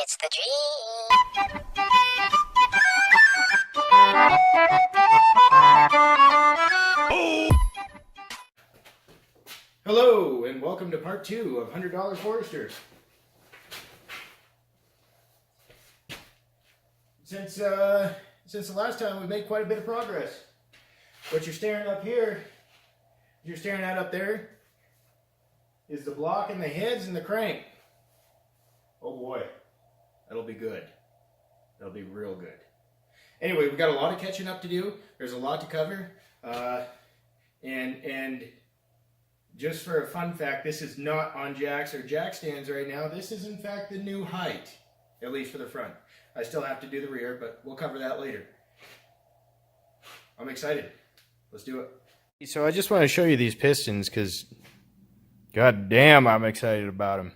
It's the dream. Hello, and welcome to part 2 of $100 Foresters. Since the last time, we've made quite a bit of progress. What you're staring up here, you're staring at up there, is the block and the heads and the crank. Oh boy, that'll be good. That'll be real good. Anyway, we've got a lot of catching up to do. There's a lot to cover. And just for a fun fact, this is not on jacks or jack stands right now. This is in fact the new height, at least for the front. I still have to do the rear, but we'll cover that later. I'm excited. Let's do it. So I just want to show you these pistons because, god damn, I'm excited about them.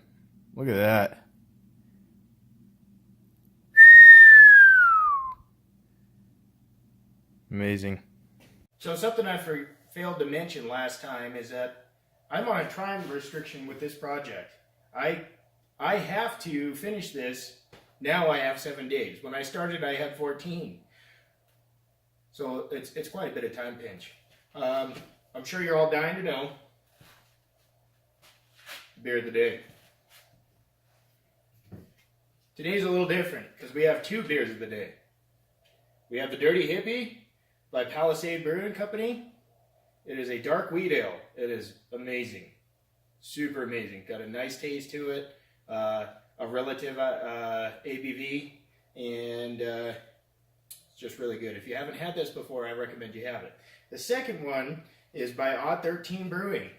Look at that. Amazing. So something I failed to mention last time is that I'm on a time restriction with this project. I have to finish this. Now I have 7 days. When I started, I had 14. So it's quite a bit of time pinch. I'm sure you're all dying to know. Beer of the day. Today's a little different because we have 2 beers of the day. We have the Dirty Hippie by Palisade Brewing Company. It is a dark wheat ale. It is amazing. Super amazing. Got a nice taste to it. A relative ABV. And it's just really good. If you haven't had this before, I recommend you have it. The second one is by Odd 13 Brewing.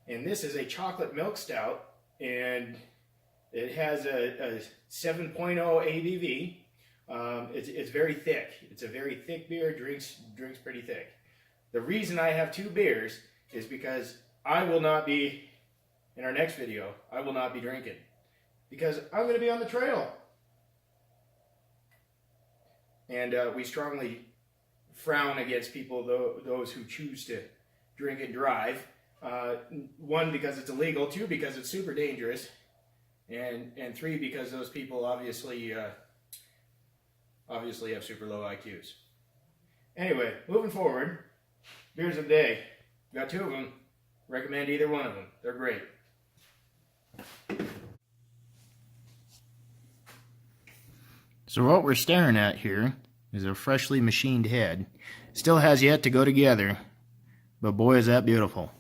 And this is a chocolate milk stout. And it has a 7.0 ABV. It's very thick. It's a very thick beer. Drinks pretty thick. The reason I have 2 beers is because I will not be, in our next video, I will not be drinking. Because I'm going to be on the trail. And we strongly frown against people, those who choose to drink and drive. 1, because it's illegal. 2, because it's super dangerous. And 3, because those people obviously have super low IQs. Anyway, moving forward. Beers of the day. Got 2 of them. Recommend either one of them. They're great. So what we're staring at here is a freshly machined head. Still has yet to go together, but boy is that beautiful.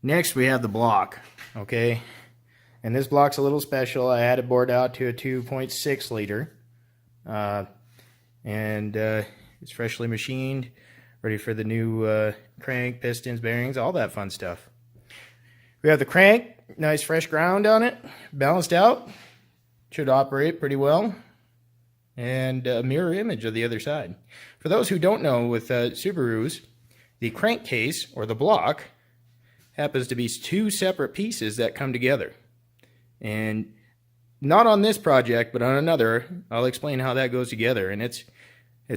Next we have the block, okay? And this block's a little special. I had it bored out to a 2.6 liter. It's freshly machined. Ready for the new crank, pistons, bearings, all that fun stuff. We have the crank, nice fresh ground on it, balanced out. Should operate pretty well. And a mirror image of the other side. For those who don't know, with Subarus, the crankcase, or the block, happens to be 2 separate pieces that come together. And not on this project, but on another, I'll explain how that goes together. And it's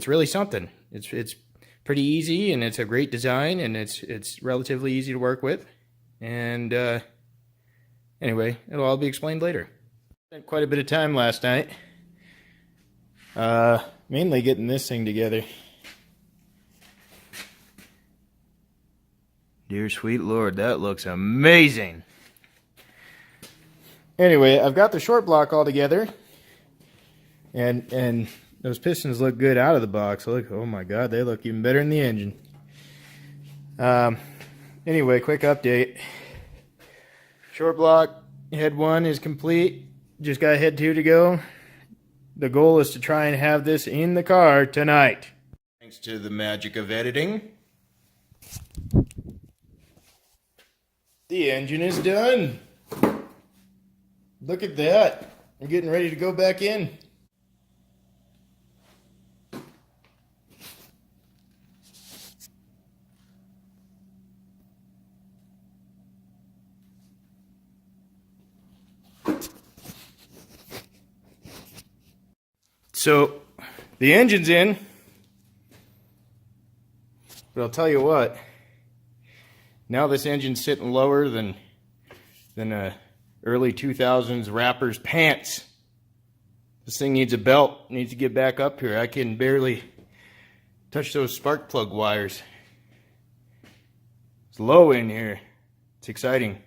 really something. It's pretty easy, and it's a great design, and it's relatively easy to work with. And anyway, it'll all be explained later. Spent quite a bit of time last night, mainly getting this thing together. Dear sweet Lord, that looks amazing. Anyway, I've got the short block all together, and those pistons look good out of the box. Look, oh my God, they look even better in the engine. Anyway, quick update. Short block, head 1 is complete. Just got head 2 to go. The goal is to try and have this in the car tonight. Thanks to the magic of editing. The engine is done. Look at that. I'm getting ready to go back in. So, the engine's in, but I'll tell you what, now this engine's sitting lower than early 2000s rappers pants. This thing needs a belt. It needs to get back up here. I can barely touch those spark plug wires. It's low in here. It's exciting.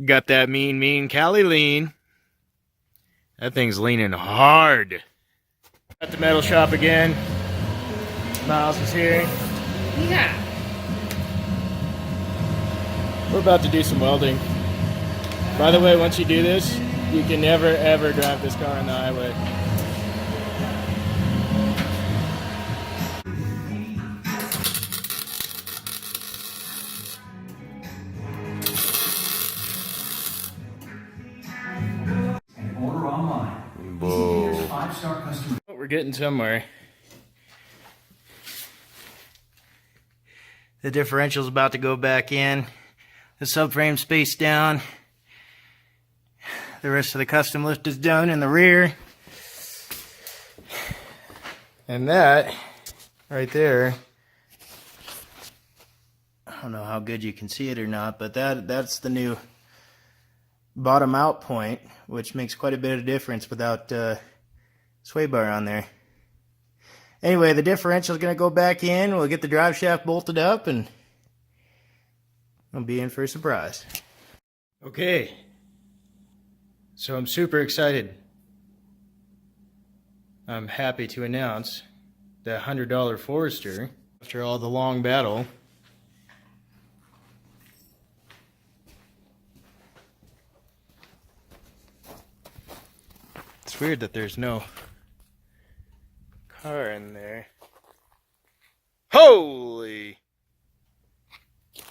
Got that mean Cali lean. That thing's leaning hard. At the metal shop again. Miles is here. Yeah. We're about to do some welding. By the way, once you do this, you can never ever drive this car on the highway. We're getting somewhere. The differential's about to go back in. The subframe spaced down. The rest of the custom lift is done in the rear. And that right there, I don't know how good you can see it or not, but that's the new bottom out point, which makes quite a bit of difference without sway bar on there. Anyway, the differential is going to go back in. We'll get the drive shaft bolted up and I'll be in for a surprise. Okay, so I'm super excited. I'm happy to announce the $100 Forester, after all the long battle, it's weird that there's no car in there. Holy!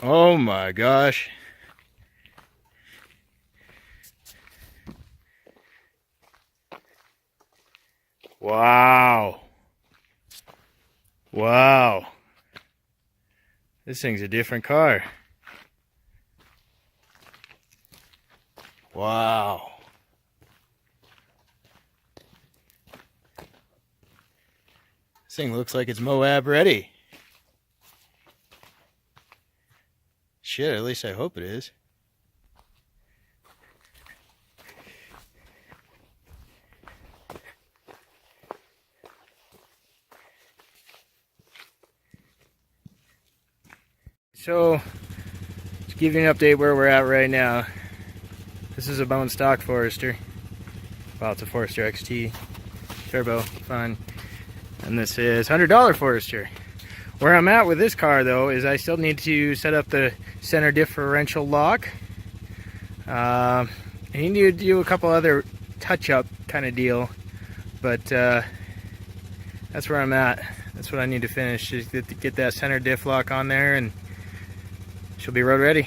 Oh my gosh. Wow. Wow. This thing's a different car. Wow. This thing looks like it's Moab ready. Shit, at least I hope it is. So, to give you an update where we're at right now, this is a bone stock Forester. Well, it's a Forester XT Turbo, fun. And this is $100 Forester. Where I'm at with this car though is I still need to set up the center differential lock. I need to do a couple other touch-up kind of deal, but that's where I'm at. That's what I need to finish, is get that center diff lock on there and she'll be road ready.